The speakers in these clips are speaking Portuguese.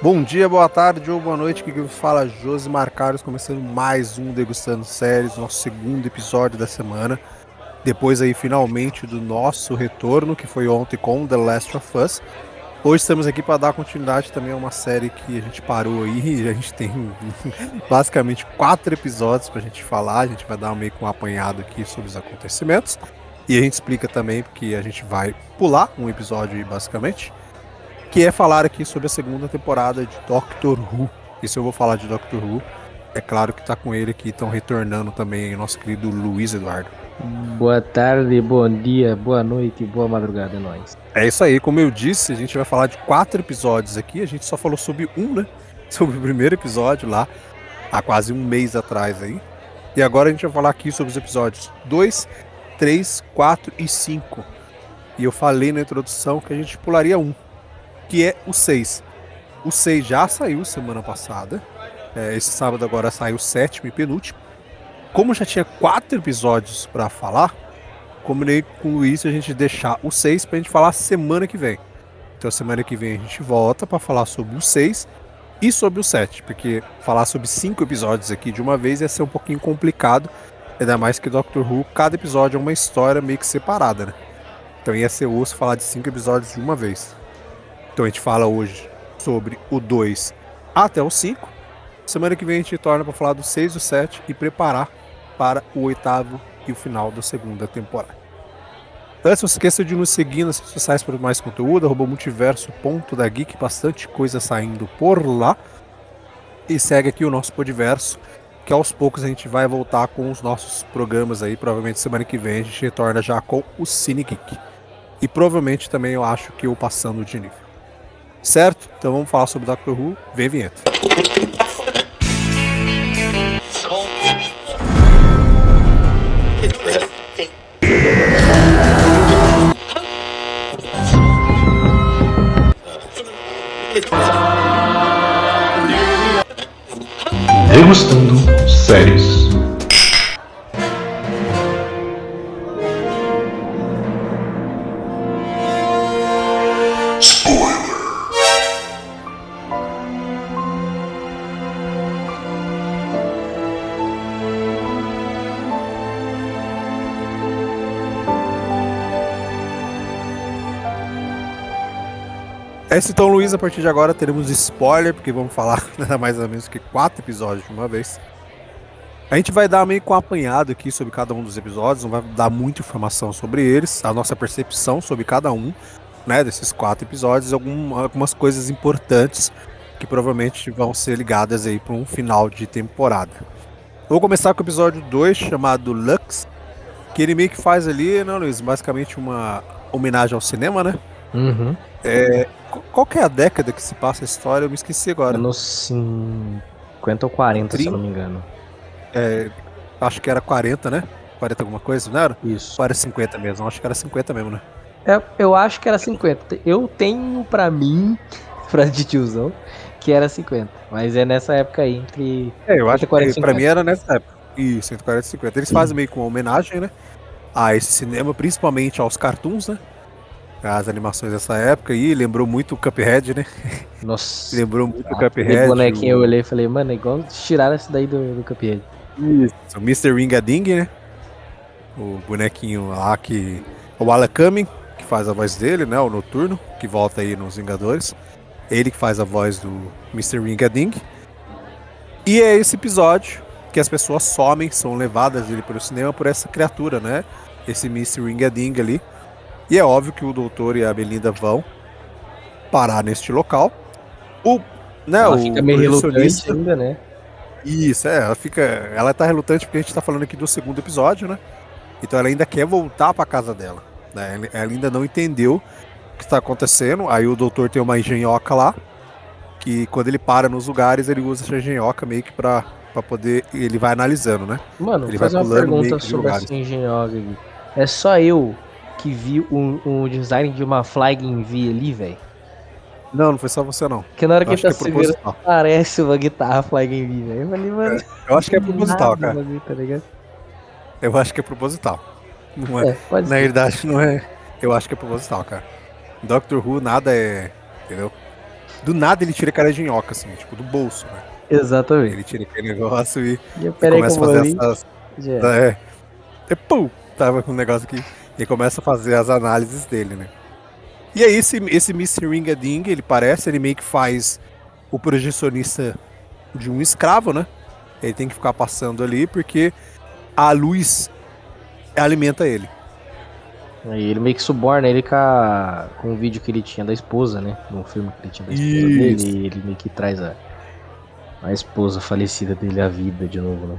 Bom dia, boa tarde ou boa noite, que fala Josimar Carlos, começando mais um Degustando Séries, nosso segundo episódio da semana. Depois aí, finalmente, do nosso retorno, que foi ontem com The Last of Us. Hoje estamos aqui para dar continuidade também a uma série que a gente parou aí, e a gente tem basicamente 4 episódios para a gente falar, a gente vai dar meio que um apanhado aqui sobre os acontecimentos. E a gente explica também porque a gente vai pular um episódio aí, basicamente, que é falar aqui sobre a segunda temporada de Doctor Who. E se eu vou falar de Doctor Who, é claro que tá com ele aqui, estão retornando também o nosso querido Luiz Eduardo. Boa tarde, bom dia, boa noite, boa madrugada, é nóis. É isso aí, como eu disse, a gente vai falar de 4 episódios aqui, a gente só falou sobre um, né? Sobre o primeiro episódio lá, há quase um mês atrás aí. E agora a gente vai falar aqui sobre os episódios 2, 3, 4 e 5. E eu falei na introdução que a gente pularia um, que é o 6. O 6 já saiu semana passada. Esse sábado agora saiu o 7º e penúltimo. Como já tinha 4 episódios pra falar, combinei com o Luiz a gente deixar o 6 pra gente falar semana que vem. Então semana que vem a gente volta pra falar sobre o 6 e sobre o 7, porque falar sobre 5 episódios aqui de uma vez ia ser um pouquinho complicado, ainda mais que Doctor Who, cada episódio é uma história meio que separada, né? Então ia ser osso falar de 5 episódios de uma vez. Então a gente fala hoje sobre o 2 até o 5. Semana que vem a gente torna para falar do 6 e o 7 e preparar para o 8º e o final da segunda temporada. Antes, não se esqueça de nos seguir nas redes sociais para mais conteúdo, @multiverso.dageek, bastante coisa saindo por lá. E segue aqui o nosso Podverso, que aos poucos a gente vai voltar com os nossos programas aí, provavelmente semana que vem a gente retorna já com o Cine Geek. E provavelmente também eu acho que o Passando de Nível. Certo? Então vamos falar sobre Doctor Who. Vem a vinheta. Degustando séries. Então, Luiz, a partir de agora teremos spoiler, porque vamos falar nada mais ou menos que 4 episódios de uma vez. A gente vai dar meio com um apanhado aqui sobre cada um dos episódios, não vai dar muita informação sobre eles, a nossa percepção sobre cada um, né, desses 4 episódios, algumas coisas importantes que provavelmente vão ser ligadas aí para um final de temporada. Vou começar com o episódio 2, chamado Lux, que ele meio que faz ali, né, Luiz, basicamente uma homenagem ao cinema, né? Uhum. Qual que é a década que se passa a história? Eu me esqueci agora. Anos 50 ou 40, se eu não me engano. Acho que era 40, né? 40 alguma coisa, não era? Isso. Ou era 50 mesmo? Acho que era 50 mesmo, né? Eu acho que era 50. Eu tenho pra mim, frase de tiozão, que era 50. Mas é nessa época aí, entre Eu acho 40 e que pra 50. mim era nessa época. Isso, 140 e 50. Eles fazem meio que uma homenagem, né? A esse cinema, principalmente aos cartoons, né? As animações dessa época aí, lembrou muito o Cuphead, né? Nossa. Lembrou muito o Aquele Cuphead. bonequinho eu olhei e falei, mano, é igual tiraram esse daí do Cuphead. Isso, o Mr. Ring-a-Ding, né? O bonequinho lá que... O Alan Cumming, que faz a voz dele, né? O Noturno, que volta aí nos Vingadores. Ele que faz a voz do Mr. Ring-a-Ding. E é esse episódio que as pessoas somem, são levadas ali para o cinema por essa criatura, né? Esse Mr. Ring-a-Ding ali. E é óbvio que o doutor e a Belinda vão parar neste local. Ela O fica meio relutante projecionista... ainda, né? Isso, ela tá relutante porque a gente tá falando aqui do segundo episódio, né? Então ela ainda quer voltar pra casa dela, né? Ela ainda não entendeu o que tá acontecendo. Aí o doutor tem uma engenhoca lá, que quando ele para nos lugares, ele usa essa engenhoca meio que pra poder... Ele vai analisando, né? Mano, Ele vou fazer vai uma pulando meio pergunta que de sobre lugares. essa engenhoca aqui. É só eu que vi o design de uma Flying V ali, velho? Não foi só você não. Porque na hora Eu que acho tá que é segurando, proposital. parece uma guitarra Flying V, velho. Eu falei, mano, Eu acho que é proposital, nada, cara. bagulho, tá ligado? Eu acho que é proposital. Não é. Pode Na ser. verdade, não é. Eu acho que é proposital, cara. Doctor Who nada é. Entendeu? Do nada ele tira cara de nhoca, assim, tipo, do bolso, né? Exatamente. Ele tira aquele negócio e Peraí que começa eu a vou fazer ali. essas. Já é. É, pum, tava com um negócio aqui. E começa a fazer as análises dele, né? E aí esse Mr. Ring-a-Ding, ele meio que faz o projecionista de um escravo, né? Ele tem que ficar passando ali porque a luz alimenta ele. Aí ele meio que suborna ele com o vídeo que ele tinha da esposa, né? No filme que ele tinha da esposa Isso. dele. E ele meio que traz a esposa falecida dele à vida de novo, né?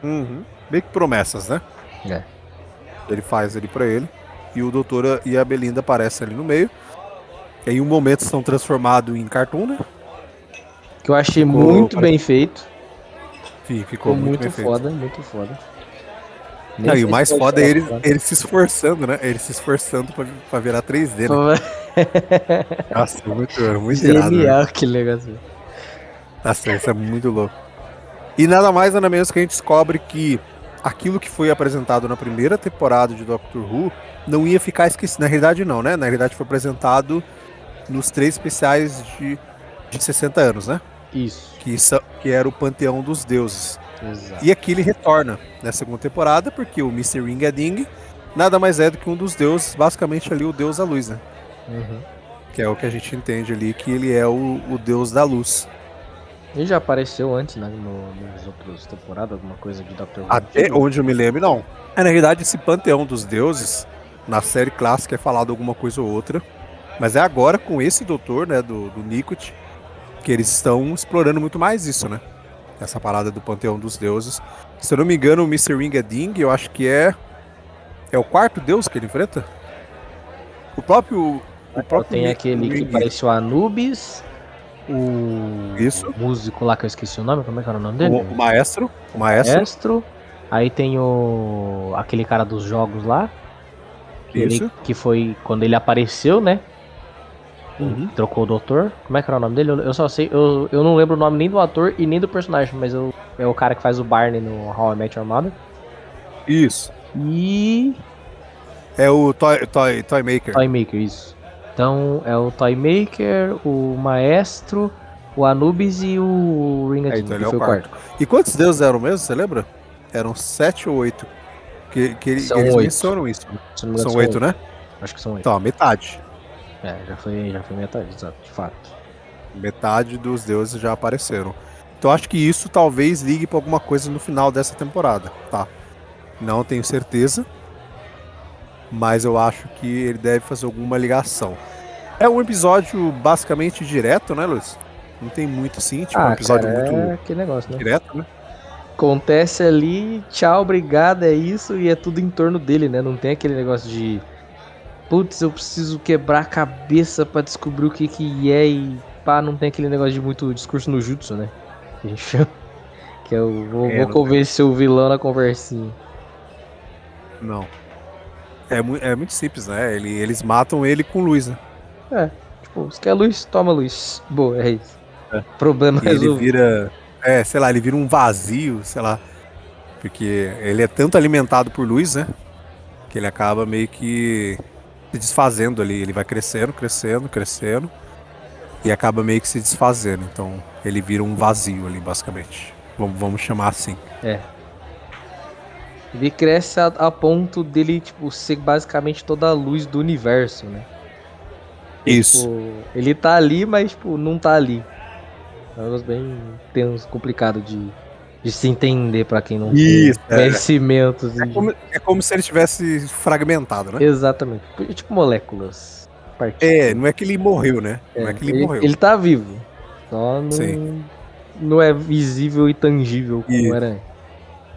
Uhum. Meio que promessas, né? É. Ele faz ali pra ele. E o doutor e a Belinda aparecem ali no meio. Em um momento são transformados em cartoon, né? Que eu achei Ficou- muito bem feito. Ficou muito bem feito. foda, muito foda. Nem Não, e sei o se mais pode foda é falar ele, foda. ele se esforçando, né? Ele se esforçando pra virar 3D, né? Nossa, muito irado, né? Genial aquele negócio. Nossa, isso é muito louco. E nada mais, nada menos que a gente descobre que aquilo que foi apresentado na primeira temporada de Doctor Who não ia ficar esquecido. Na realidade, não, né? Na realidade, foi apresentado nos 3 especiais de 60 anos, né? Isso. Que era o Panteão dos Deuses. Exato. E aqui ele retorna na segunda temporada, porque o Mr. Ring-a-Ding nada mais é do que um dos deuses, basicamente ali o deus da luz, né? Uhum. Que é o que a gente entende ali, que ele é o deus da luz. Ele já apareceu antes, né? Nas outras temporadas, alguma coisa de Doctor Who. Até onde eu me lembro, não. Na realidade, esse panteão dos deuses, na série clássica é falado alguma coisa ou outra. Mas é agora com esse doutor, né, do Nikot, que eles estão explorando muito mais isso, né? Essa parada do panteão dos deuses. Se eu não me engano, o Mr. Ring-a-Ding, eu acho que é o quarto deus que ele enfrenta? O próprio Tem aquele que Ring- parecia o Anubis, Isso. o músico lá que eu esqueci o nome, como é que era o nome dele? O maestro. Maestro. Aí tem aquele cara dos jogos lá. Isso. Que foi quando ele apareceu, né? Uhum. Trocou o doutor. Como é que era o nome dele? Eu só sei. Eu não lembro o nome nem do ator e nem do personagem, mas é o cara que faz o Barney no How I Met Your Mother. Isso. E. É o Toy Maker. Toy Maker, isso. Então é o Toy Maker, o Maestro, o Anubis e o Ring-a-Ding, Então que ele é foi o quarto. E quantos deuses eram mesmo, você lembra? Eram 7 ou 8. Que São eles 8. mencionam isso. Se não me engano, São 8, né? Acho que são 8. Então, a metade. Já foi metade, exato, de fato. Metade dos deuses já apareceram. Então acho que isso talvez ligue pra alguma coisa no final dessa temporada, tá? Não tenho certeza, mas eu acho que ele deve fazer alguma ligação. É um episódio basicamente direto, né, Luiz? Não tem muito assim, tipo um episódio cara, muito é aquele negócio, né? direto, né? Acontece ali, tchau, obrigado, é isso, e é tudo em torno dele, né? Não tem aquele negócio de putz, eu preciso quebrar a cabeça pra descobrir o que é e pá, não tem aquele negócio de muito discurso no jutsu, né? Que a gente chama. Que é o vou convencer o vilão na conversinha. Não. É muito simples, né? Eles matam ele com luz, né? É, tipo, se quer luz, toma luz. Boa, é isso. É. Problema E ele resolvido. vira. Sei lá, ele vira um vazio, sei lá. Porque ele é tanto alimentado por luz, né? Que ele acaba meio que se desfazendo ali. Ele vai crescendo, crescendo, crescendo. E acaba meio que se desfazendo. Então ele vira um vazio ali, basicamente. Vamos chamar assim. É. Ele cresce a ponto dele, tipo, ser basicamente toda a luz do universo, né? Isso. Tipo, ele tá ali, mas, tipo, não tá ali. É um negócio bem tenso, complicado de se entender pra quem não Isso, tem conhecimento. Assim, É como se ele tivesse fragmentado, né? Exatamente. Tipo moléculas. Partículas. Não é que ele morreu, né? Não é que ele morreu. Ele tá vivo. Só Sim. não é visível e tangível como Isso. era.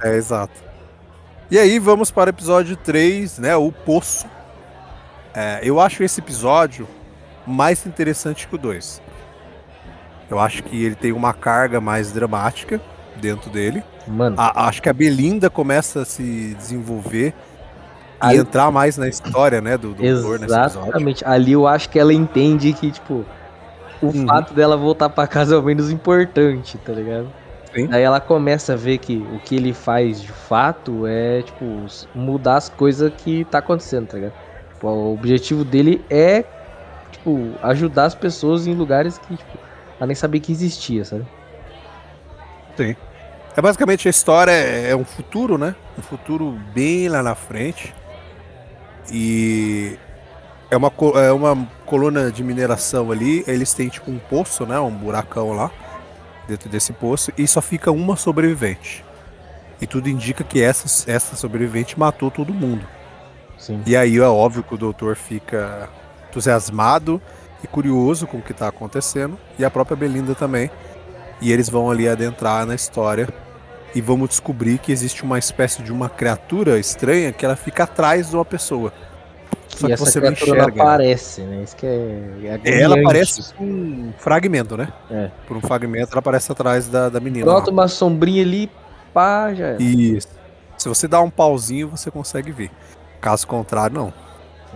Exato. E aí vamos para o episódio 3, né? O Poço. Eu acho esse episódio mais interessante que o 2. Eu acho que ele tem uma carga mais dramática dentro dele. Mano. Acho que a Belinda começa a se desenvolver e entrar mais na história, né, do doutor nesse episódio. Exatamente. Ali eu acho que ela entende que, tipo, o fato dela voltar pra casa é o menos importante, tá ligado? Sim. Daí ela começa a ver que o que ele faz de fato é, tipo, mudar as coisas que tá acontecendo, tá ligado? Tipo, o objetivo dele é tipo, ajudar as pessoas em lugares que, tipo, ela nem sabia que existia, sabe? Sim. É basicamente a história é um futuro, né? Um futuro bem lá na frente. E é uma coluna de mineração ali. Eles têm tipo um poço, né? Um buracão lá dentro desse poço. E só fica uma sobrevivente. E tudo indica que essa sobrevivente matou todo mundo. Sim. E aí é óbvio que o doutor fica entusiasmado e curioso com o que tá acontecendo. E a própria Belinda também. E eles vão ali adentrar na história. E vamos descobrir que existe uma espécie de uma criatura estranha que ela fica atrás de uma pessoa. Só E que essa você não criatura não enxerga ela. aparece, né? Isso que é Ela agoniante. aparece por um fragmento, né? É. Por um fragmento ela aparece atrás da menina lá. Brota uma sombrinha ali, pá, já era. Isso. Se você dá um pauzinho, você consegue ver. Caso contrário, não.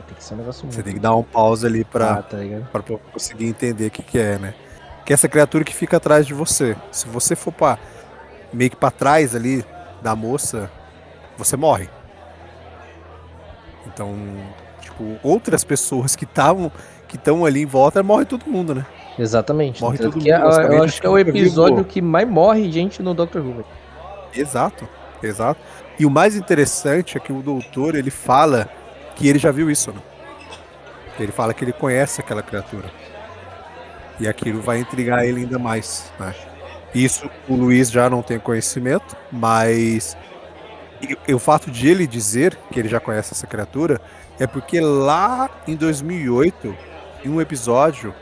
Tem que ser um negócio Você muito tem que dar um pause ali pra tá ligado? conseguir entender o que é, né? Que é essa criatura que fica atrás de você. Se você for meio que pra trás ali da moça, você morre. Então, tipo, outras pessoas que estão ali em volta, morre todo mundo, né? Exatamente. Morre Tanto todo que mundo, eu basicamente. acho que é o Fica vivo. episódio que mais morre gente no Doctor Who. Velho. Exato, exato. E o mais interessante é que o doutor, ele fala que ele já viu isso, né? Ele fala que ele conhece aquela criatura. E aquilo vai intrigar ele ainda mais, né? Isso o Luiz já não tem conhecimento, mas o fato de ele dizer que ele já conhece essa criatura é porque lá em 2008, em um episódio,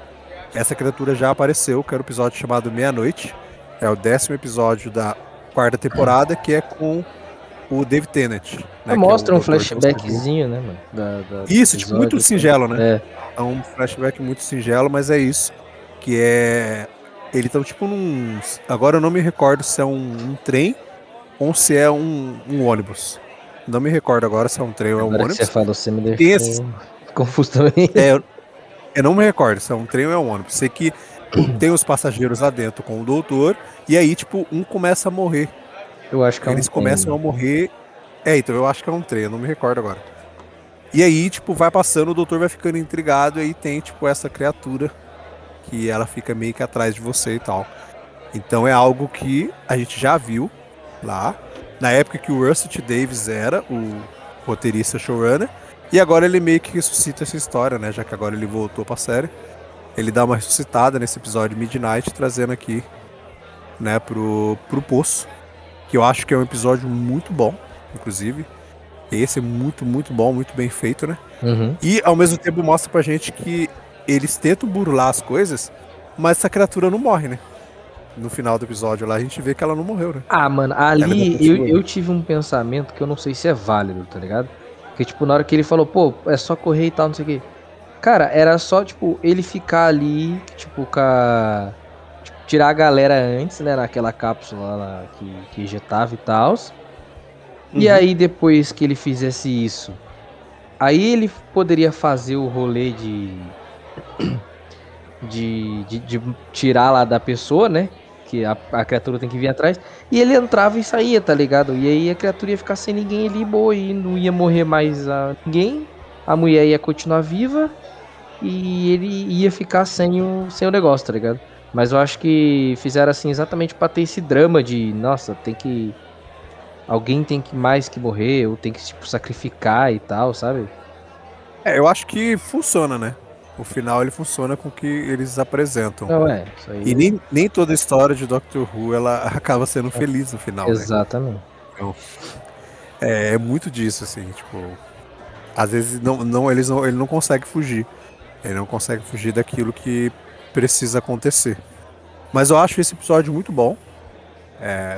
essa criatura já apareceu, que era o episódio chamado Meia-Noite. É o 10º episódio da 4ª temporada, que é com o David Tennant. Né, Mostra que é um o doutor que você viu. flashbackzinho, né, mano? Do Isso, tipo, muito episódio, singelo, né? É. É um flashback muito singelo, mas é isso. Que é. Ele tá tipo num. Agora eu não me recordo se é um trem ou se é um ônibus. Não me recordo agora se é um trem ou é um Agora que você ônibus. falou, você me Tem deixou confuso também. Eu não me recordo se é um trem ou é um ônibus. Sei que tem os passageiros lá dentro com o doutor, e aí, tipo, um começa a morrer. Eu acho que é um Eles começam a morrer. Então eu acho que é um trem, eu não me recordo agora. E aí, tipo, vai passando, o doutor vai ficando intrigado, e aí tem, tipo, essa criatura que ela fica meio que atrás de você e tal. Então é algo que a gente já viu lá, na época que o Russell T. Davies era o roteirista showrunner, e agora ele meio que ressuscita essa história, né? Já que agora ele voltou pra série. Ele dá uma ressuscitada nesse episódio Midnight, trazendo aqui, né, pro Poço, que eu acho que é um episódio muito bom, inclusive. Esse é muito, muito bom, muito bem feito, né? Uhum. E ao mesmo tempo mostra pra gente que eles tentam burlar as coisas, mas essa criatura não morre, né? No final do episódio lá a gente vê que ela não morreu, né? Ah, mano, Ela ainda ali continua. eu tive um pensamento que eu não sei se é válido, tá ligado? Porque, tipo, na hora que ele falou, pô, é só correr e tal, não sei o quê. Cara, era só, tipo, ele ficar ali, tipo, tipo, tirar a galera antes, né, naquela cápsula lá que injetava e tal. E Uhum. aí, depois que ele fizesse isso, aí ele poderia fazer o rolê de tirar lá da pessoa, né? Que a criatura tem que vir atrás. E ele entrava e saía, tá ligado? E aí a criatura ia ficar sem ninguém ali, boa, e não ia morrer mais a ninguém. A mulher ia continuar viva. E ele ia ficar sem o negócio, tá ligado? Mas eu acho que fizeram assim exatamente pra ter esse drama de, nossa, alguém tem que mais que morrer, ou tem que, tipo, sacrificar e tal, sabe? Eu acho que funciona, né? O final ele funciona com o que eles apresentam. Não, isso aí. E nem toda a história de Doctor Who ela acaba sendo feliz no final, né? Exatamente. Então, é muito disso, assim, tipo. Às vezes ele não consegue fugir. Ele não consegue fugir daquilo que precisa acontecer. Mas eu acho esse episódio muito bom.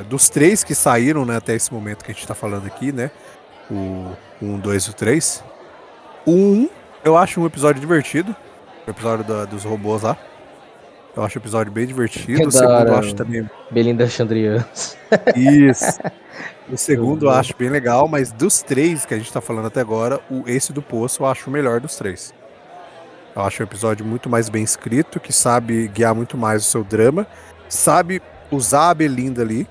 Dos 3 que saíram, né, até esse momento que a gente tá falando aqui, né? O 1, 2 e o 3. O 1, eu acho um episódio divertido. O episódio dos robôs lá. Eu acho o episódio bem divertido. O segundo eu acho também. Belinda Chandrians. Isso. O segundo eu acho bem legal, mas dos 3 que a gente tá falando até agora, esse do Poço eu acho o melhor dos 3. Eu acho um episódio muito mais bem escrito, que sabe guiar muito mais o seu drama, sabe usar a Belinda ali,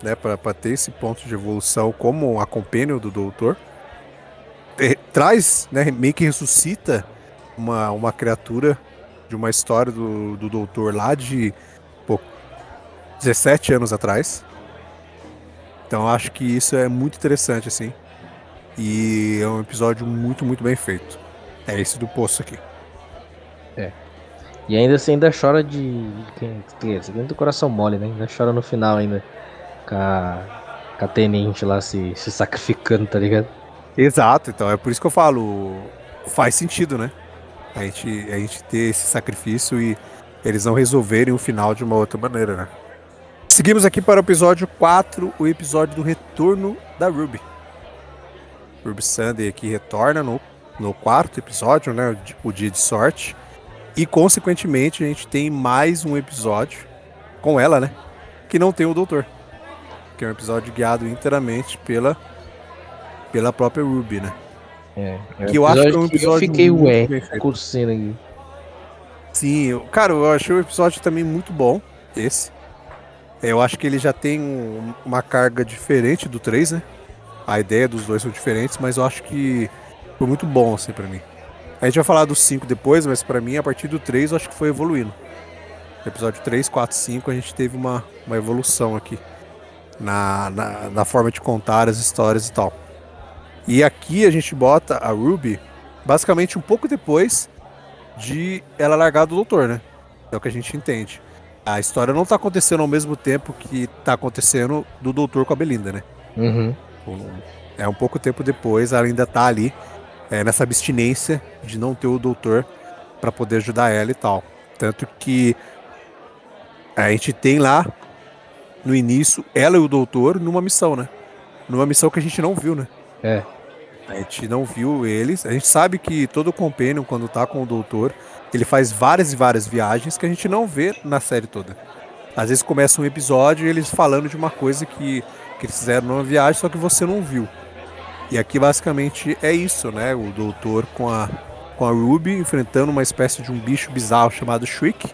né, pra ter esse ponto de evolução como a companion do doutor. Traz, né, meio que ressuscita uma criatura de uma história do doutor lá de, pô, 17 anos atrás. Então eu acho que isso é muito interessante, assim. E é um episódio muito, muito bem feito. É esse do poço aqui. E ainda você ainda chora de. Você tem do coração mole, né? Ainda chora no final ainda. Com a tenente lá se sacrificando, tá ligado? Exato, então é por isso que eu falo, faz sentido, né? A gente ter esse sacrifício e eles não resolverem o final de uma outra maneira, né? Seguimos aqui para o episódio 4, o episódio do retorno da Ruby. Ruby Sunday aqui retorna no quarto episódio, né? O dia de sorte. E, consequentemente, a gente tem mais um episódio com ela, né? Que não tem o doutor. Que é um episódio guiado inteiramente pela própria Ruby, né? Que eu acho que é um episódio eu fiquei muito bem feito. curtindo aqui. Sim, cara, eu achei o episódio também muito bom, esse. Eu acho que ele já tem uma carga diferente do 3, né? A ideia dos dois são diferentes, mas eu acho que foi muito bom, assim, pra mim. A gente vai falar do 5 depois, mas pra mim, a partir do 3, eu acho que foi evoluindo. No episódio 3, 4, 5, a gente teve uma evolução aqui na forma de contar as histórias e tal. E aqui a gente bota a Ruby basicamente um pouco depois de ela largar do doutor, né? É o que a gente entende. A história não tá acontecendo ao mesmo tempo que tá acontecendo do doutor com a Belinda, né? Uhum. É um pouco tempo depois, ela ainda tá ali nessa abstinência de não ter o doutor pra poder ajudar ela e tal. Tanto que a gente tem lá no início ela e o doutor numa missão, né? Numa missão que a gente não viu, né? É. A gente não viu eles. A gente sabe que todo Companion, quando tá com o doutor, ele faz várias e várias viagens que a gente não vê na série toda. Às vezes começa um episódio e eles falando de uma coisa que eles fizeram numa viagem, só que você não viu. E aqui basicamente é isso, né? O doutor com a Ruby enfrentando uma espécie de um bicho bizarro chamado Shriek,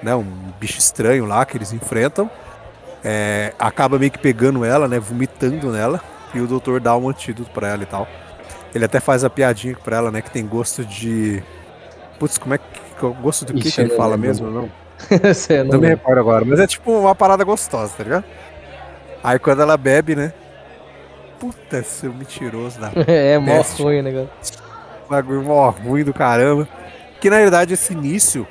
né? Um bicho estranho lá que eles enfrentam. Acaba meio que pegando ela, né? Vomitando nela. E o doutor dá um antídoto pra ela e tal. Ele até faz a piadinha pra ela, né? Que tem gosto de... Putz, como é que... Gosto do que ele fala mesmo, não? Não me recordo agora, mas é tipo uma parada gostosa, tá ligado? Aí quando ela bebe, né? Puta, seu mentiroso da É mó peste. ruim o negócio. Bagulho mó ruim do caramba. Que na verdade esse início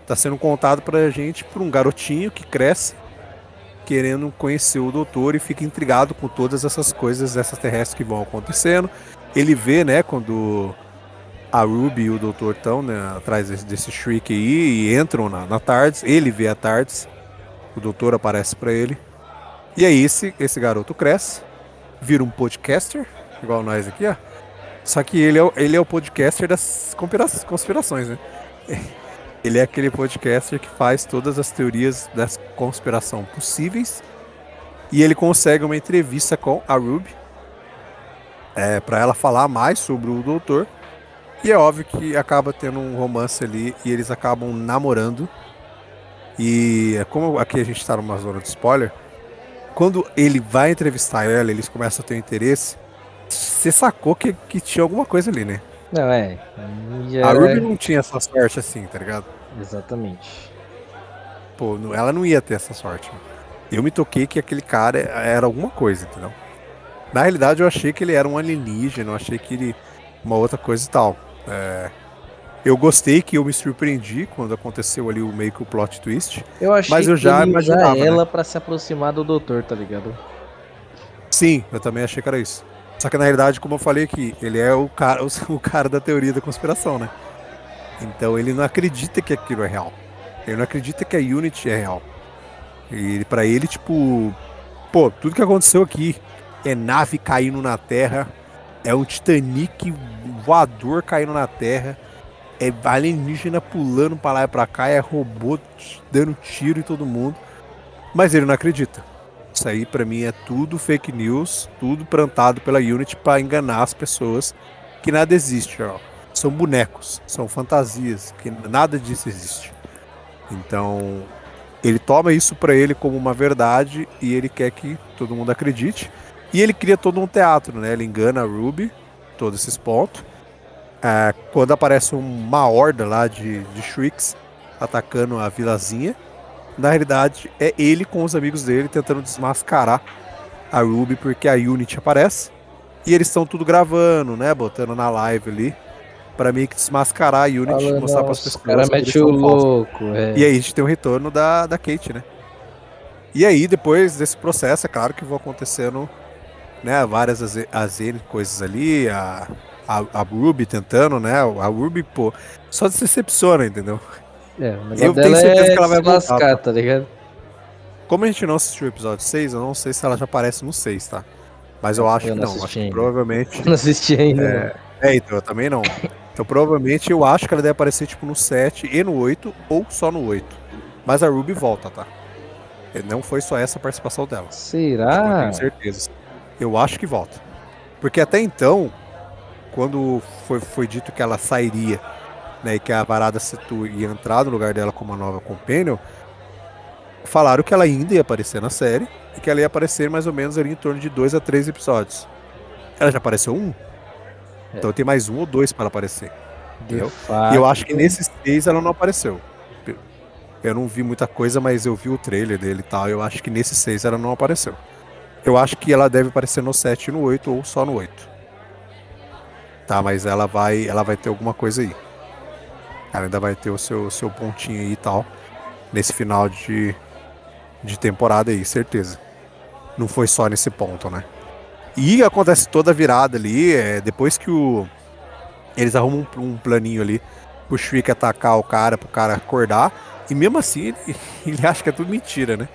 tá sendo contado pra gente por um garotinho que cresce querendo conhecer o doutor e fica intrigado com todas essas coisas extraterrestres que vão acontecendo. Ele vê, né, quando a Ruby e o doutor estão, né, atrás desse Shriek aí e entram na TARDIS. Ele vê a TARDIS, o doutor aparece pra ele. E aí esse garoto cresce, vira um podcaster, igual nós aqui, ó. Só que ele é o podcaster das conspirações, né? Ele é aquele podcaster que faz todas as teorias da conspiração possíveis. E ele consegue uma entrevista com a Ruby para ela falar mais sobre o doutor. E é óbvio que acaba tendo um romance ali e eles acabam namorando. E como aqui a gente tá numa zona de spoiler, quando ele vai entrevistar ela, eles começam a ter interesse. Você sacou que tinha alguma coisa ali, né? Não, A Ruby não tinha essa sorte assim, tá ligado? Exatamente. Pô, ela não ia ter essa sorte. Eu me toquei que aquele cara era alguma coisa, entendeu? Na realidade, eu achei que ele era um alienígena, eu achei que ele... uma outra coisa e tal. Eu gostei que eu me surpreendi quando aconteceu ali o meio que o plot twist. Eu achei mas eu que já ele ia usar imaginava, ela né? pra se aproximar do doutor, tá ligado? Sim, eu também achei que era isso. Só que na realidade, como eu falei aqui, ele é o cara, o cara da teoria da conspiração, né? Então ele não acredita que aquilo é real. Ele não acredita que a Unity é real. E pra ele, tipo... Pô, tudo que aconteceu aqui é nave caindo na Terra, é um Titanic voador caindo na Terra, é alienígena pulando pra lá e pra cá, é robô dando tiro em todo mundo. Mas ele não acredita. Isso aí pra mim é tudo fake news, tudo plantado pela Unity pra enganar as pessoas, que nada existe, ó. São bonecos, são fantasias, que nada disso existe. Então, ele toma isso pra ele como uma verdade e ele quer que todo mundo acredite. E ele cria todo um teatro, né? Ele engana a Ruby, todos esses pontos. quando aparece uma horda lá de Shreks atacando a vilazinha, na realidade é ele com os amigos dele tentando desmascarar a Ruby, porque a Unity aparece e eles estão tudo gravando, né, botando na live ali pra meio que desmascarar a Unity e Fala, mostrar pras nossa, o cara pessoas que eles mete o são falsos. louco, E aí a gente tem o retorno da Kate, né? E aí depois desse processo, é claro que vão acontecendo, né, várias coisas ali, a Ruby tentando, né, a Ruby, pô, só se decepciona, entendeu? O negócio Eu tenho dela certeza é que ela vai se voltar, lascar, tá? tá ligado? Como a gente não assistiu o episódio 6, eu não sei se ela já aparece no 6, tá? Mas eu acho Eu que não não. Acho assisti que ainda. provavelmente. Não assisti ainda, não. Então, eu também não. Então, provavelmente eu acho que ela deve aparecer tipo no 7 e no 8, ou só no 8. Mas a Ruby volta, tá? Não foi só essa a participação dela. Tipo, eu tenho Será? certeza. Eu acho que volta. Porque até então, quando foi dito que ela sairia, né, e que a Varada Setu ia entrar no lugar dela como uma nova companion, falaram que ela ainda ia aparecer na série e que ela ia aparecer mais ou menos ali em torno de 2 a 3 episódios. Ela já apareceu um, então tem mais um ou dois para ela aparecer, De entendeu? E eu fato. acho que nesses 6 ela não apareceu. Eu não vi muita coisa, mas eu vi o trailer dele e tal. Eu acho que nesses 6 ela não apareceu. Eu acho que ela deve aparecer no 7 e no 8 ou só no 8. Tá, mas ela vai ter alguma coisa aí. Ela ainda vai ter o seu pontinho aí e tal. Nesse final de temporada aí, certeza. Não foi só nesse ponto, né? E acontece toda a virada ali, depois que eles arrumam um planinho ali pro Shriek atacar o cara, pro cara acordar, e mesmo assim ele acha que é tudo mentira, né?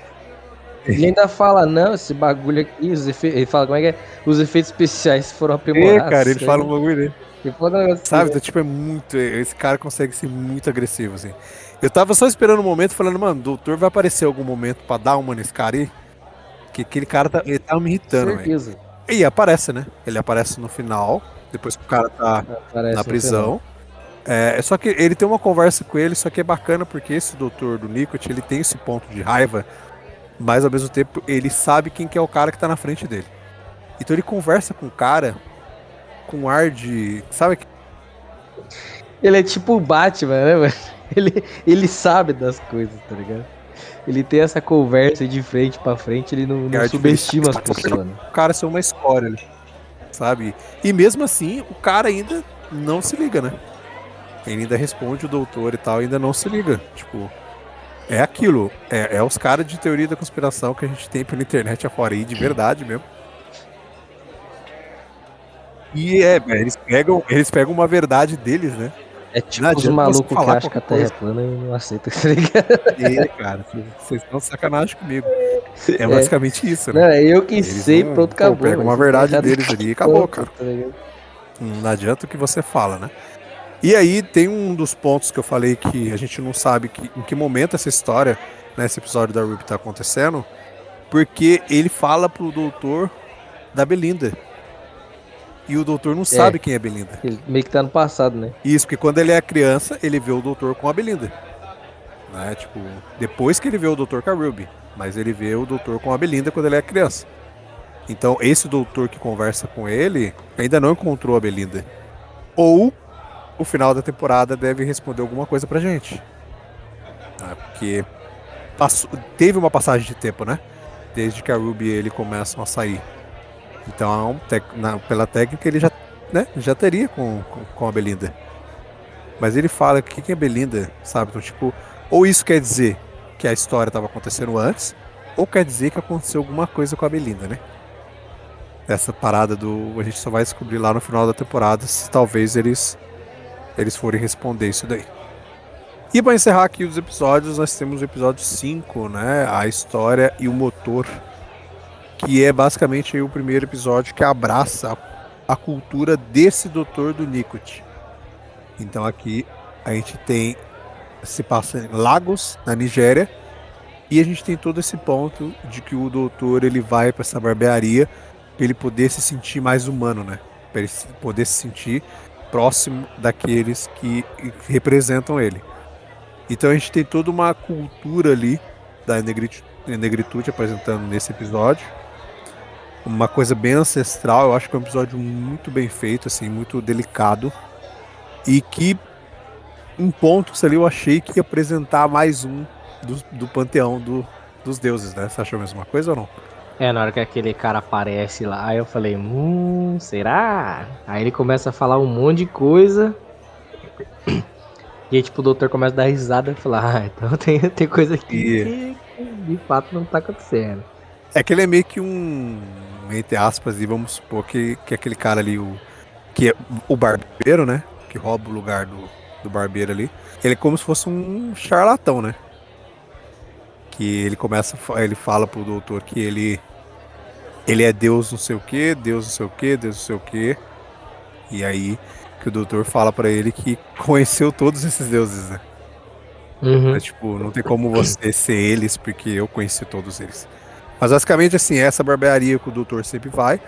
Ele ainda fala, não, esse bagulho aqui, ele fala, como é que é? Os efeitos especiais foram aprimorados. Cara, ele fala um bagulho dele. Ele fala um negócio Sabe, assim, então, tipo, é muito. Esse cara consegue ser muito agressivo, assim. Eu tava só esperando um momento, falando, mano, o doutor vai aparecer algum momento pra dar uma nesse cara aí, que aquele cara ele tá me irritando, velho. certeza. E aparece, né? Ele aparece no final, depois que o cara tá Aparece na no prisão. Só que ele tem uma conversa com ele, só que é bacana porque esse doutor do Nicot, ele tem esse ponto de raiva, mas ao mesmo tempo ele sabe quem que é o cara que tá na frente dele. Então ele conversa com o cara com um ar de. Sabe? Ele é tipo o Batman, né, mano? Ele sabe das coisas, tá ligado? Ele tem essa conversa de frente pra frente, ele não ar de subestima as felicidade. pessoas, né? O cara ser uma história, sabe? E mesmo assim, o cara ainda não se liga, né? Ele ainda responde o doutor e tal, ainda não se liga. Tipo, é aquilo. É os caras de teoria da conspiração que a gente tem pela internet afora aí, de verdade mesmo. E eles pegam uma verdade deles, né? É tipo Não os adianta você malucos que falar acham que a qualquer Terra é coisa. plana e não aceita, tá ligado? Cara, vocês estão de sacanagem comigo. É É, basicamente isso, não, né? é eu que Eles sei, não, pronto, pô, acabou. pegam mas uma você tá verdade errado deles em ali e acabou, ponto, cara. tá ligado? Não adianta o que você fala, né? E aí tem um dos pontos que eu falei que a gente não sabe em que momento essa história, né, esse episódio da Ruby tá acontecendo, porque ele fala pro doutor da Belinda. E o doutor não sabe quem é Belinda. Ele meio que tá no passado, né? Isso, porque quando ele é criança, ele vê o doutor com a Belinda. Né? Tipo, depois que ele vê o doutor com a Ruby. Mas ele vê o doutor com a Belinda quando ele é criança. Então, esse doutor que conversa com ele ainda não encontrou a Belinda. Ou o final da temporada deve responder alguma coisa pra gente. Porque teve uma passagem de tempo, né? Desde que a Ruby e ele começam a sair. Então, pela técnica, ele já teria com a Belinda. Mas ele fala que quem é Belinda, sabe? Então, tipo, ou isso quer dizer que a história estava acontecendo antes, ou quer dizer que aconteceu alguma coisa com a Belinda, né? Essa parada a gente só vai descobrir lá no final da temporada se talvez eles forem responder isso daí. E para encerrar aqui os episódios, nós temos o episódio 5, né? A história e o motor. Que é basicamente aí o primeiro episódio que abraça a cultura desse doutor do Nicot. Então aqui a gente se passa em Lagos, na Nigéria, e a gente tem todo esse ponto de que o doutor ele vai para essa barbearia para ele poder se sentir mais humano, né? Para ele poder se sentir próximo daqueles que representam ele. Então a gente tem toda uma cultura ali da negritude apresentando nesse episódio. Uma coisa bem ancestral, eu acho que é um episódio muito bem feito, assim, muito delicado. E que em pontos ali eu achei que ia apresentar mais um do panteão dos deuses, né? Você achou a mesma coisa ou não? Na hora que aquele cara aparece lá, eu falei, será? Aí ele começa a falar um monte de coisa. E aí, tipo, o doutor começa a dar risada e falar, então tem coisa aqui E que de fato não tá acontecendo. é que ele é meio que um, entre aspas, e vamos supor que aquele cara ali, que é o barbeiro, né? Que rouba o lugar do barbeiro ali. Ele é como se fosse um charlatão, né? Que ele começa, ele fala pro doutor que ele é Deus não sei o que, Deus não sei o que, Deus não sei o que. E aí que o doutor fala pra ele que conheceu todos esses deuses, né? Uhum. Mas, tipo, não tem como você ser eles porque eu conheci todos eles. Mas basicamente assim, essa barbearia que o doutor sempre vai.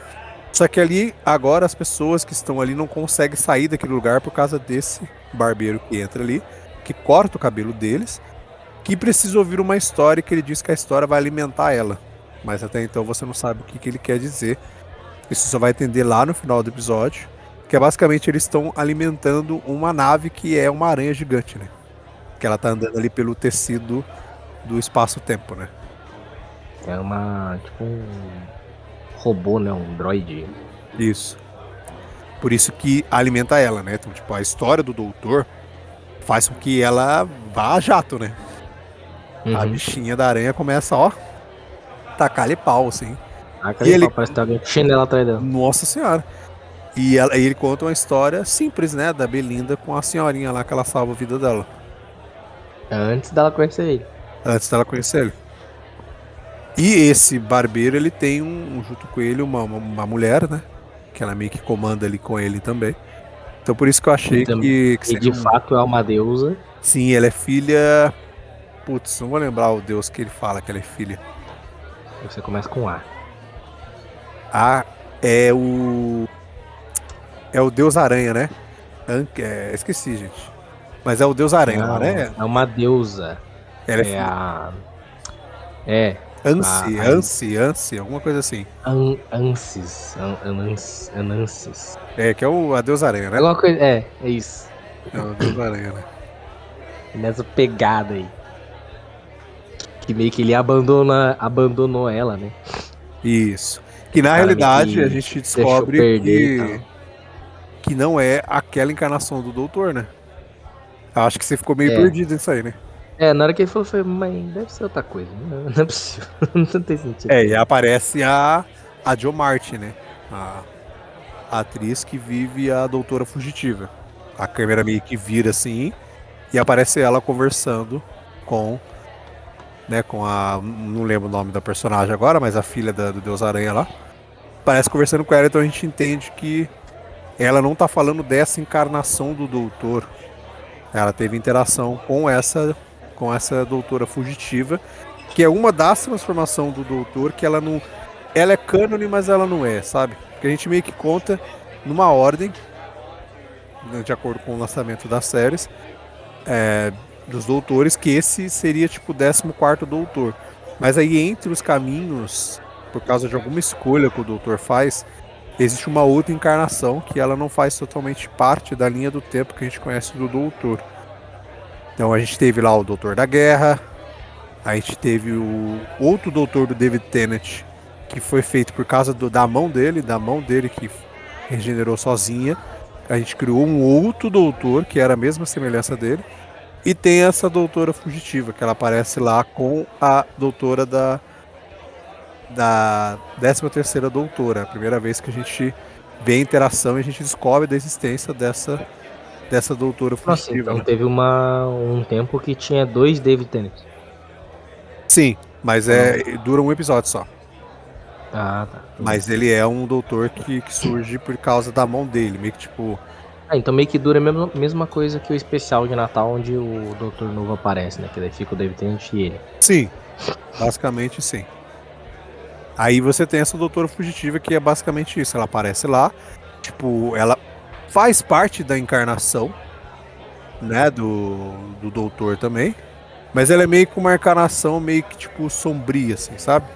Só que ali, agora, as pessoas que estão ali não conseguem sair daquele lugar por causa desse barbeiro que entra ali, que corta o cabelo deles, que precisa ouvir uma história que ele diz que a história vai alimentar ela. Mas até então você não sabe o que ele quer dizer. Isso só vai entender lá no final do episódio. Que é basicamente eles estão alimentando uma nave que é uma aranha gigante, né? Que ela tá andando ali pelo tecido do espaço-tempo, né? É tipo um robô, né? Um droid. Isso. Por isso que alimenta ela, né? Então, tipo, a história do doutor faz com que ela vá a jato, né? A Uhum. bichinha da aranha começa, ó, tacar-lhe pau, assim. Aquele ele- pau parece que tá alguém com chinelo atrás dela. Nossa senhora. E ele conta uma história simples, né? Da Belinda com a senhorinha lá que ela salva a vida dela. Antes dela conhecer ele. Antes dela conhecer ele. E esse barbeiro, ele tem junto com ele uma mulher, né? Que ela meio que comanda ali com ele também. Então por isso que eu achei que E seria de fato é uma deusa. Sim, ela é filha. Putz, não vou lembrar o deus que ele fala que ela é filha. Você começa com A. Ah, é o. É o deus aranha, né? Esqueci, gente. Mas é o deus aranha lá, Não, né? é uma deusa. Ela é É filha. a. É. Ansi, alguma coisa assim. Ansis. Anansis. É, que é a deus aranha, né? Alguma coisa. É isso. É o deus aranha, né? Nessa pegada aí. Que meio que ele abandonou ela, né? Isso. Que na O cara meio realidade que a gente deixou descobre perder e tal. que não é aquela encarnação do doutor, né? Eu acho que você ficou meio É. perdido nisso aí, né? Na hora que ele falou, foi, mas deve ser outra coisa. Não é possível. Não tem sentido. É, e aparece a Jo Martin, né? A atriz que vive a doutora fugitiva. A câmera meio que vira assim e aparece ela conversando com, né, com a, não lembro o nome da personagem agora, mas a filha do Deus Aranha lá. Parece conversando com ela, então a gente entende que ela não tá falando dessa encarnação do doutor. Ela teve interação com essa doutora fugitiva, que é uma das transformações do doutor que ela não, ela é cânone, mas ela não é, sabe? Porque a gente meio que conta numa ordem, né, de acordo com o lançamento das séries, dos doutores, que esse seria tipo o 14º doutor. Mas aí entre os caminhos, por causa de alguma escolha que o doutor faz, existe uma outra encarnação que ela não faz totalmente parte da linha do tempo que a gente conhece do doutor. Então a gente teve lá o Doutor da Guerra, a gente teve o outro doutor do David Tennant, que foi feito por causa da mão dele que regenerou sozinha. A gente criou um outro doutor, que era a mesma semelhança dele. E tem essa doutora fugitiva, que ela aparece lá com a doutora da 13ª doutora. A primeira vez que a gente vê a interação e a gente descobre da existência dessa doutora Nossa, fugitiva. então Né? teve um tempo que tinha 2 David Tennant. Sim, mas dura um episódio só. Ah, tá. Mas ele é um doutor que surge por causa da mão dele, meio que tipo. Então meio que dura a mesma coisa que o especial de Natal, onde o Doutor Novo aparece, né? Que daí fica o David Tennant e ele. Sim, basicamente sim. Aí você tem essa doutora fugitiva que é basicamente isso. Ela aparece lá, tipo, ela faz parte da encarnação, né, do doutor também. Mas ela é meio que uma encarnação meio que tipo sombria, assim, sabe?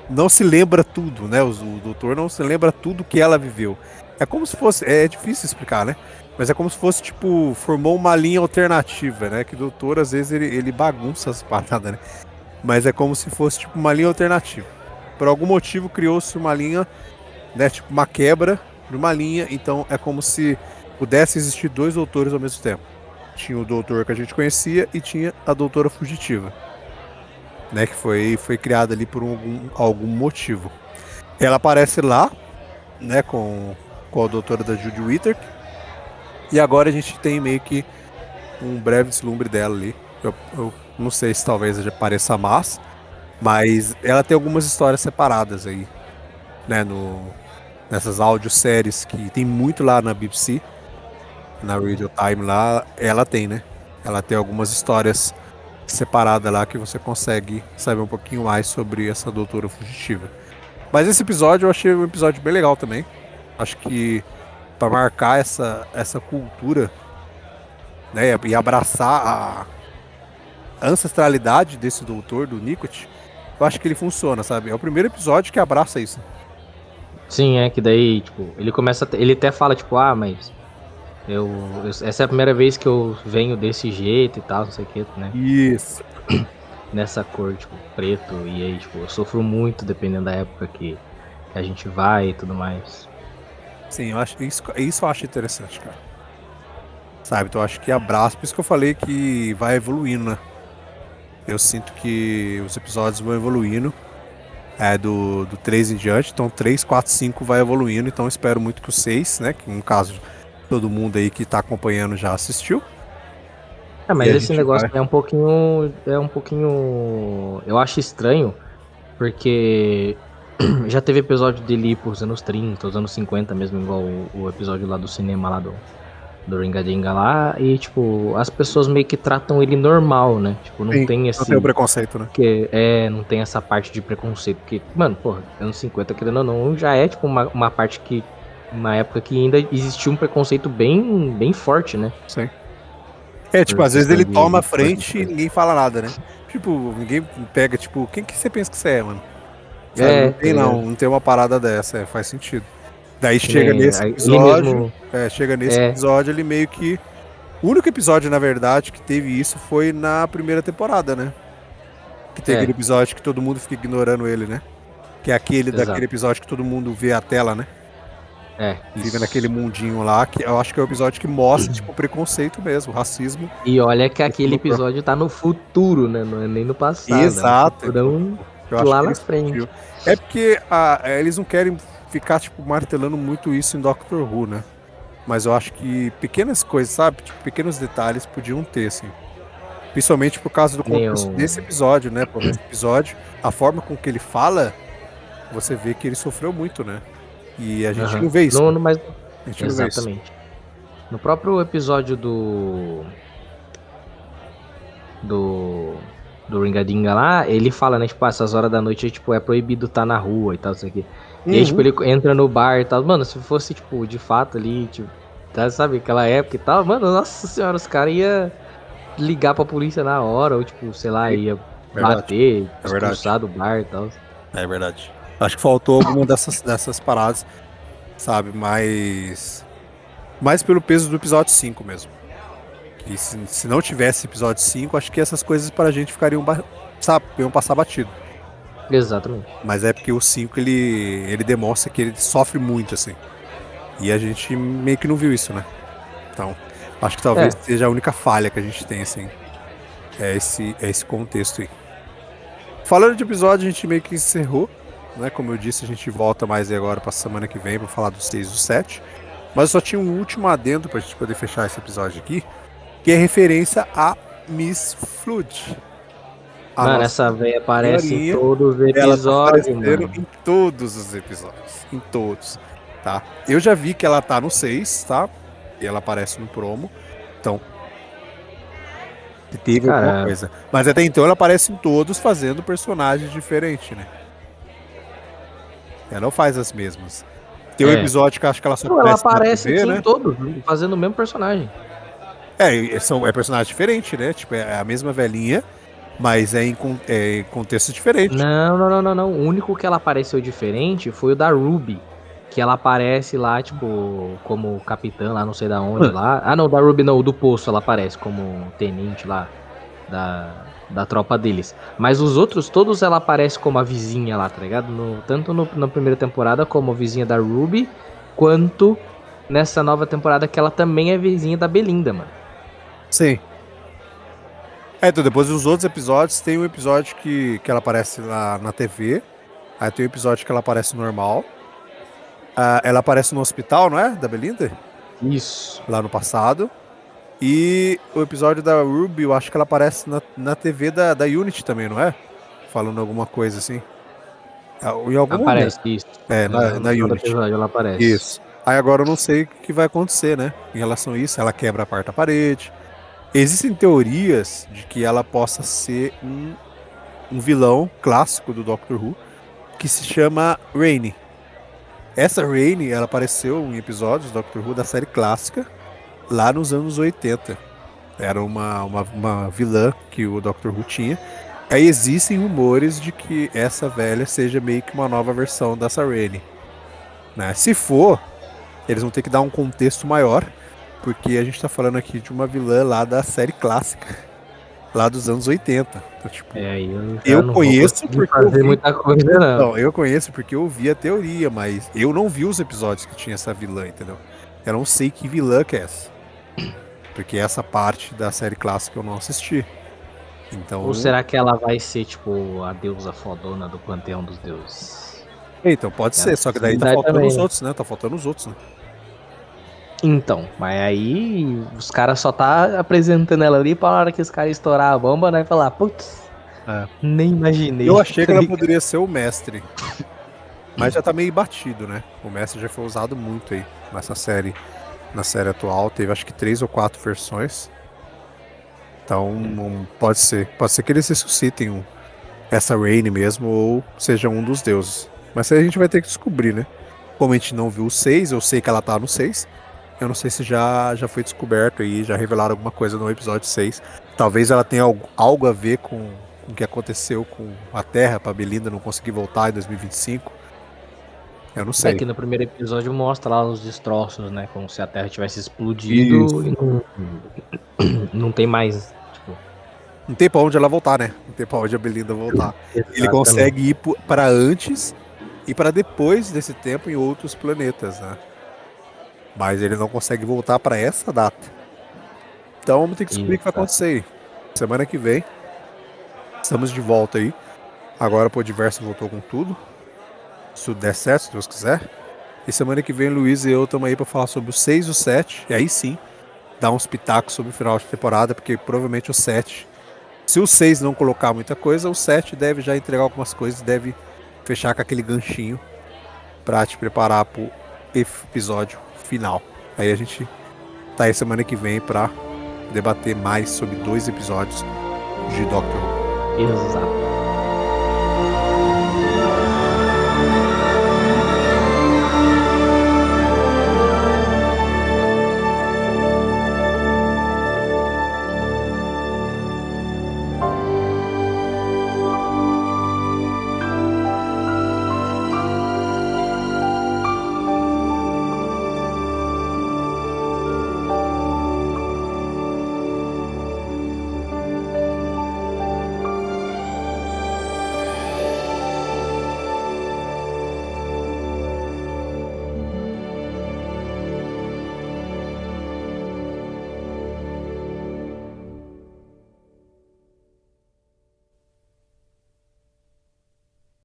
Não se lembra tudo, né? O doutor não se lembra tudo que ela viveu. É como se fosse. É difícil explicar, né? Mas é como se fosse, tipo, formou uma linha alternativa, né? Que o doutor, às vezes, ele bagunça as paradas, né? Mas é como se fosse, tipo, uma linha alternativa. Por algum motivo criou-se uma linha, né? Tipo, uma quebra de uma linha. Então é como se pudesse existir dois doutores ao mesmo tempo. Tinha o doutor que a gente conhecia e tinha a doutora fugitiva, né? Que foi criada ali por algum motivo. Ela aparece lá, né? Com a doutora da Judy Whittaker. E agora a gente tem meio que um breve deslumbre dela ali. Eu não sei se talvez já pareça mais, mas ela tem algumas histórias separadas aí, né? Nessas audioséries que tem muito lá na BBC, na Radio Time lá, ela tem, né? Ela tem algumas histórias separadas lá que você consegue saber um pouquinho mais sobre essa doutora fugitiva. Mas esse episódio eu achei um episódio bem legal também. Acho que para marcar essa cultura, né, e abraçar a ancestralidade desse doutor, do Nicot, eu acho que ele funciona, sabe? É o primeiro episódio que abraça isso. Sim, é que daí, tipo, ele começa. Ele até fala, tipo, mas essa é a primeira vez que eu venho desse jeito e tal, não sei o que, né? Isso. Nessa cor, tipo, preto. E aí, tipo, eu sofro muito dependendo da época que a gente vai e tudo mais. Sim, eu acho isso eu acho interessante, cara. Sabe? Então eu acho que abraça, por isso que eu falei que vai evoluindo, né? Eu sinto que os episódios vão evoluindo. Do 3 em diante, então 3, 4, 5 vai evoluindo, então eu espero muito que o 6, né? Que no caso, todo mundo aí que tá acompanhando já assistiu. Mas E a esse gente negócio vai. é um pouquinho. É um pouquinho. Eu acho estranho, porque já teve episódio dele ir pros anos 30, os anos 50 mesmo, igual o episódio lá do cinema lá do Ringadinga lá, e tipo, as pessoas meio que tratam ele normal, né? Tipo, não Sim, tem não tem o esse. preconceito, né? Não tem essa parte de preconceito. Porque, mano, porra, anos 50, querendo ou não, já é tipo uma parte que. Uma época que ainda existia um preconceito bem forte, né? Sim. Tipo, Por às vezes questão ele toma a de cor, essas frente e coisas. ninguém fala nada, né? Tipo, ninguém pega, tipo, quem que você pensa que você é, mano? Sabe, Tá ligado? não tem uma parada dessa, faz sentido. Daí Que chega nem nesse ele episódio, mesmo. chega nesse É, episódio, ele meio que. O único episódio, na verdade, que teve isso foi na primeira temporada, né? Que tem aquele é, episódio que todo mundo fica ignorando ele, né? Que é daquele exato. episódio que todo mundo vê a tela, né? Fica naquele Isso. mundinho lá, que eu acho que é o episódio que mostra, tipo, preconceito mesmo, racismo. E olha que Esse aquele doutor. episódio tá no futuro, né? Não é nem no passado, é no Exato, então. futurão Eu acho lá que na ele frente. sentiu. É porque eles não querem ficar, tipo, martelando muito isso em Doctor Who, né? Mas eu acho que pequenas coisas, sabe? Tipo, pequenos detalhes podiam ter, assim. Principalmente por causa do Que nem contexto o. desse episódio, né? Pô, nesse episódio, a forma com que ele fala, você vê que ele sofreu muito, né? E a gente Aham. não vê isso, né? Mas. A gente não vê isso. Exatamente. No próprio episódio do Ringadinga lá, ele fala, né, tipo, essas horas da noite, tipo, é proibido estar na rua e tal, isso aqui. E aí, tipo, Uhum. ele entra no bar e tal. Mano, se fosse, tipo, de fato ali, tipo, tá, sabe, aquela época e tal, mano, nossa senhora, os caras iam ligar pra polícia na hora, ou, tipo, sei lá, Sim, ia verdade. bater, É verdade. expulsar do bar e tal. É verdade. Acho que faltou alguma dessas paradas, sabe? Mais pelo peso do episódio 5 mesmo. Que se não tivesse episódio 5, acho que essas coisas pra gente ficariam, sabe, iam passar batido. Exatamente. Mas é porque o 5 ele demonstra que ele sofre muito, assim. E a gente meio que não viu isso, né? Então, acho que talvez É, seja a única falha que a gente tem, assim. É esse contexto aí. Falando de episódio, a gente meio que encerrou, né? Como eu disse, a gente volta mais aí agora pra semana que vem pra falar do 6 e do 7. Mas eu só tinha um último adendo pra gente poder fechar esse episódio aqui, que é referência a Miss Flood. A mano, nossa essa véia aparece em senhorinha, todos os ela tá episódios, aparecendo mano. em todos os episódios. Em todos, tá? Eu já vi que ela tá no 6, tá? E ela aparece no promo. Então, teve alguma Cara, coisa. Mas até então ela aparece em todos fazendo personagens diferentes, né? Ela não faz as mesmas. Tem um é. episódio que eu acho que ela só Não, ela aparece na aparece TV, aqui em né? todos, fazendo o mesmo personagem. É personagem diferente, né? Tipo, é a mesma velhinha, mas é em contexto diferente. Não. O único que ela apareceu diferente foi o da Ruby. Que ela aparece lá, tipo, como capitã lá, não sei da onde lá. Ah, não, da Ruby não, do Poço ela aparece como tenente lá da tropa deles. Mas os outros, todos ela aparece como a vizinha lá, tá ligado? Tanto na primeira temporada como a vizinha da Ruby, quanto nessa nova temporada que ela também é vizinha da Belinda, mano. Sim. Então depois dos outros episódios, tem um episódio que ela aparece na TV. Aí tem um episódio que ela aparece normal. Ela aparece no hospital, não é? Da Belinda? Isso. Lá no passado. E o episódio da Ruby, eu acho que ela aparece na TV da Unity também, não é? Falando alguma coisa assim. Em algum momento. Aparece, isso. Na No final do Unity. episódio ela aparece. Isso. Aí agora eu não sei o que vai acontecer, né? Em relação a isso, ela quebra a quarta parede. Existem teorias de que ela possa ser um vilão clássico do Doctor Who, que se chama Rainey. Essa Rainey, ela apareceu em episódios do Doctor Who da série clássica, lá nos anos 80. Era uma vilã que o Doctor Who tinha. Aí existem rumores de que essa velha seja meio que uma nova versão dessa Rainey, né? Se for, eles vão ter que dar um contexto maior, porque a gente tá falando aqui de uma vilã lá da série clássica, lá dos anos 80. Então, tipo, Aí eu já eu não conheço vou conseguir porque eu fazer vi. muita coisa, não. Não, eu conheço porque eu vi a teoria, mas eu não vi os episódios que tinha essa vilã, entendeu? Eu não sei que vilã que é essa. Porque essa parte da série clássica eu não assisti. Então, Ou será que ela vai ser, tipo, a deusa fodona do panteão dos deuses? pode Tem ser, essa só que daí tá possibilidade faltando também, os né? outros, né? Tá faltando os outros, né? Então, mas aí os caras só tá apresentando ela ali pra hora que os caras estourar a bomba, né? Falar, putz, É. nem imaginei. Eu achei que tá ela ligado? poderia ser o mestre. Mas já tá meio batido, né? O mestre já foi usado muito aí nessa série. Na série atual, teve acho que 3 ou 4 versões. Então, pode ser. Pode ser que eles ressuscitem essa Rainey mesmo, ou seja um dos deuses. Mas aí a gente vai ter que descobrir, né? Como a gente não viu o 6, eu sei que ela tá no 6. Eu não sei se já foi descoberto aí, já revelaram alguma coisa no episódio 6. Talvez ela tenha algo a ver com o que aconteceu com a Terra, pra Belinda não conseguir voltar em 2025. Eu não É sei. que no primeiro episódio mostra lá os destroços, né? Como se a Terra tivesse explodido Isso. e não tem mais, tipo... Não tem pra onde ela voltar, né? Não tem pra onde a Belinda voltar. Ele Exatamente. consegue ir para antes e para depois desse tempo em outros planetas, né? Mas ele não consegue voltar para essa data. Então vamos ter que descobrir o que vai acontecer aí. Semana que vem, estamos de volta aí. Agora o Podiverso voltou com tudo. Se tudo der certo, se Deus quiser. E semana que vem, Luiz e eu estamos aí para falar sobre o 6 e o 7. E aí sim, dar uns pitacos sobre o final de temporada, porque provavelmente o 7... Se o 6 não colocar muita coisa, o 7 deve já entregar algumas coisas, deve fechar com aquele ganchinho pra te preparar pro episódio final. Aí a gente tá aí semana que vem pra debater mais sobre 2 episódios de Doctor Who. Exato.